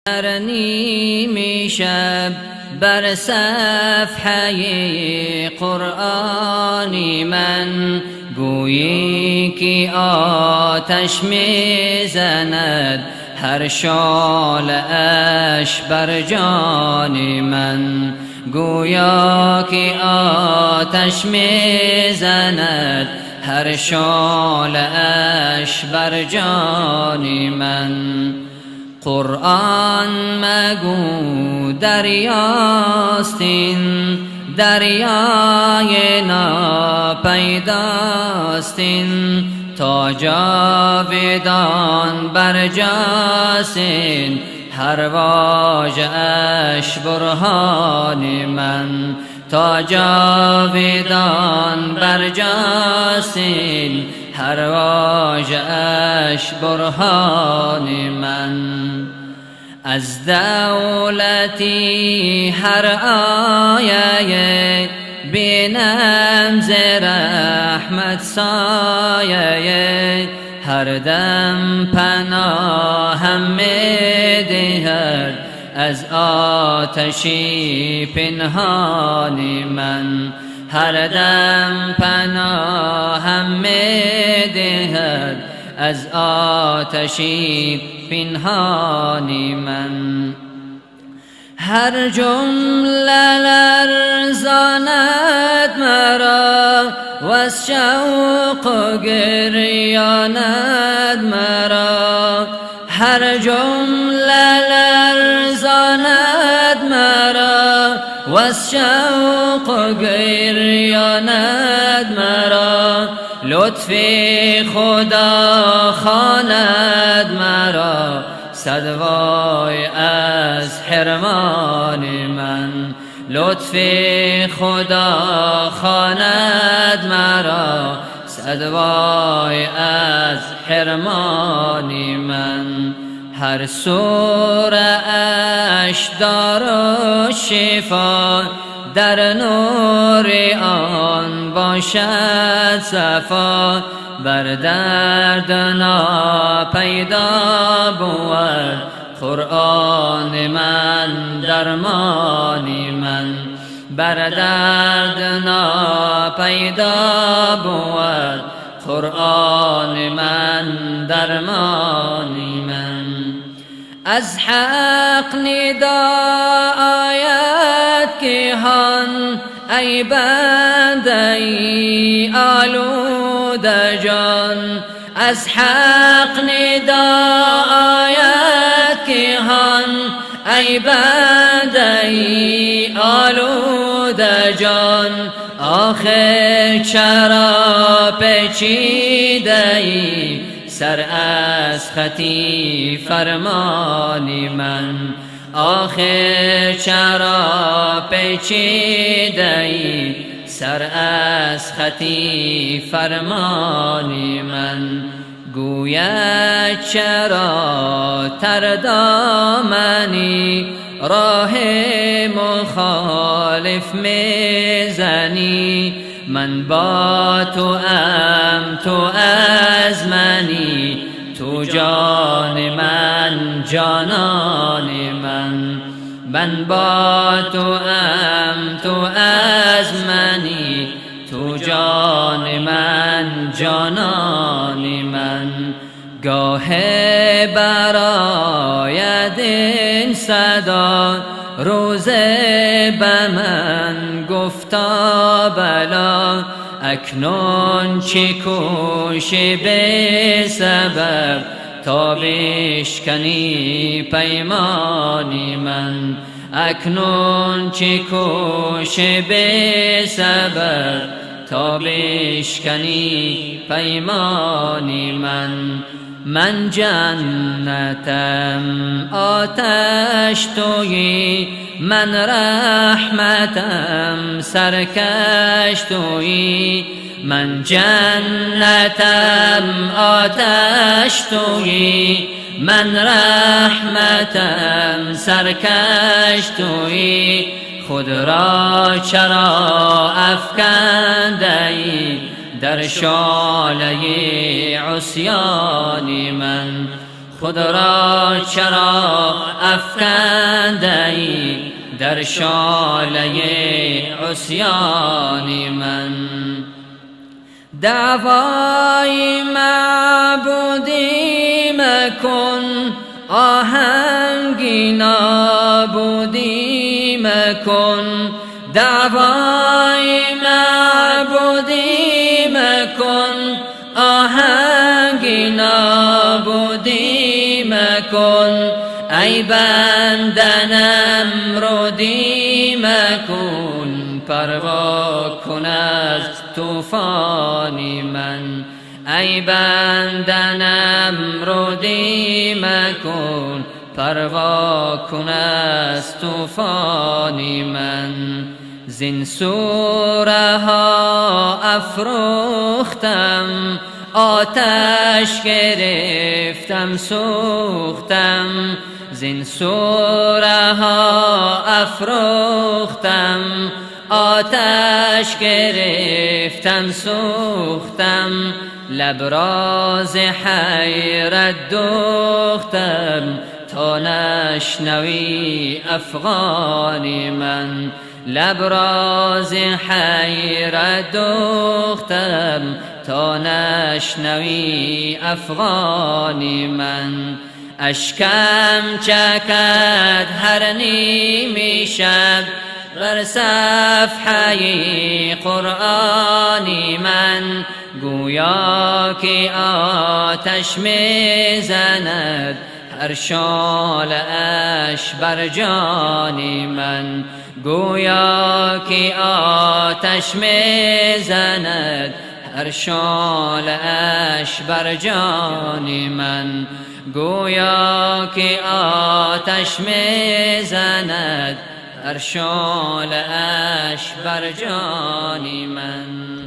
در نیمی شب بر صفحه قرآنی من گویی که آتش میزند هر شعله اش بر جان من، گویا که آتش میزند هر شعله اش بر جان من. قرآن مگو دریاست این دریای ناپیداست این، تا جاودان برجاست این هر واژه اش برهان من، تا جاودان برجاست این هر واژه اش برهان من. از دولتی هر آیه بینم ز رحمت سایه، هر دم پناهم می‌دهد از آتشی پنهان من، هر دم پناهم می‌دهد از آتشی پنهان من. هر جمله لرزاند مرا وز شوق و گریاند مرا، هر جمله لرزاند مرا وز شوق و گریاند مرا، لطف خدا خواند مرا صد وای از حرمان من، لطف خدا خواند مرا صد وای از حرمان من. هر سوره اش دار و شفا در نور آن باشد صفا، بر درد ناپیدا بود قرآن من درمان من، بر درد ناپیدا بود قرآن من درمان من. از حق ندا آید که هان ای بنده ای آلوده جان، از حق ندا آید که هان ای بنده ای آلوده جان، آخر چرا پیچیده ای سر از خطی فرمان من، آخر چرا پیچیده ای سر از خطی فرمان من. گوید چرا تر دامنی راه مخالف میزنی، من با تو ام تو از منی، تو جان من جانان من، من با تو ام تو از منی، تو جان من جانان من. گاه براید این صدا روز به من گفتا بلا، اکنون چه کوشی به سبب تا بشکنی پیمانی من، اکنون چه کوشی به سبب تا بشکنی پیمانی من. من جنتم آتش تویی، من رحمتم سرکش تویی، من جنتم آتش تویی، من رحمتم سرکش تویی، خود را چرا افکنده ای در شعله عصیان من، خود را چرا افکنده ای در شاله عصیان من. دعوای معبودی مکن، آهنگی نابودی مکن. دعوای معبودی مکن، آهنگی نابودی مکن. ای بنده نمرودی مکن، پروا کن از طوفان من. ای بنده نمرودی مکن، پروا کن از طوفان من. زین سوره ها افروختم، آتش گرفتم سوختم. زین سوره ها افروختم، آتش گرفتم سوختم. لبراز حیرت دوختم تا نشنوی افغان من. لبراز حیرت دوختم تا نشنوی افغان من. اشکم چکد هر نیمی شب بر صفحه قرآن من. گویا که آتش میزند هر شعله اش بر جان من. گویا که آتش میزند هر شعله اش بر جان من. گویا که آتش میزند هر شعله اش بر جان من.